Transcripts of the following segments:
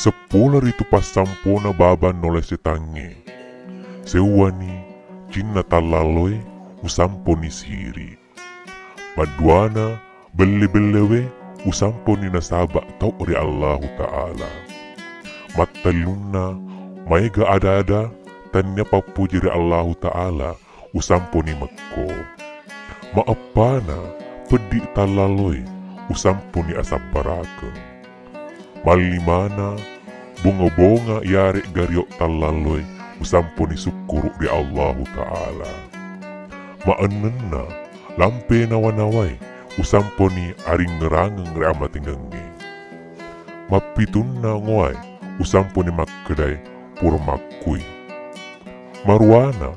Sepolar itu pas sampona baban nolai setange. Sewani cinna talaloi usamponi siri. Maduana belle-bellewe usamponi nasaba tau ri Allahu Ta'ala. Mattalunna maiga ada-ada tanya papujiri Allahu Ta'ala usamponi mekko. Maapana pedi talaloi usamponi asaparake. Malimana bunga-bunga yare gariok talaloi usamponi syukuru di Allahu Ta'ala. Maanenna lampe nawanawai usamponi aring ngerangeng re amatingengi. Mapitunna ngoai usamponi makkedai pura makui. Marwana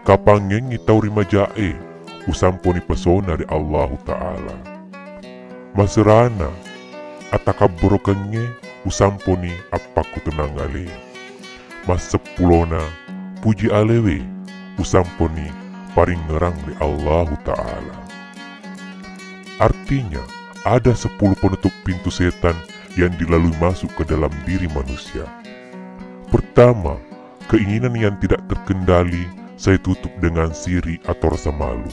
kapangengi tauri majae usamponi pesona di Allahu Ta'ala. Maserana atakabrokengi usamponi apaku tenangale. Mas sepulona puji alewe usamponi paring ngerang di Allahu Ta'ala. Artinya ada 10 penutup pintu setan yang dilalui masuk ke dalam diri manusia. Pertama, keinginan yang tidak terkendali saya tutup dengan siri atau rasa malu.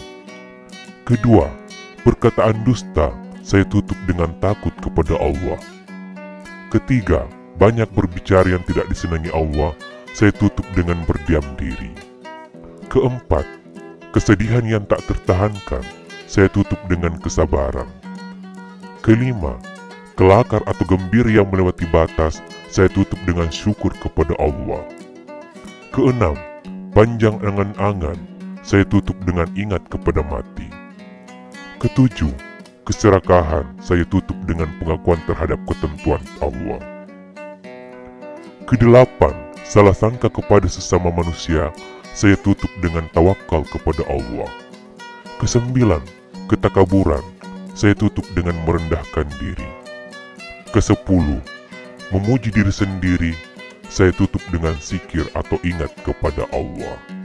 Kedua, perkataan dusta saya tutup dengan takut kepada Allah. Ketiga, banyak berbicara yang tidak disenangi Allah, saya tutup dengan berdiam diri. Keempat, kesedihan yang tak tertahankan, saya tutup dengan kesabaran. Kelima, kelakar atau gembira yang melewati batas, saya tutup dengan syukur kepada Allah. Keenam, panjang angan-angan, saya tutup dengan ingat kepada mati. Ketujuh, keserakahan saya tutup dengan pengakuan terhadap ketentuan Allah. Kedelapan, salah sangka kepada sesama manusia saya tutup dengan tawakal kepada Allah. Kesembilan, ketakaburan saya tutup dengan merendahkan diri. Kesepuluh, memuji diri sendiri saya tutup dengan zikir atau ingat kepada Allah.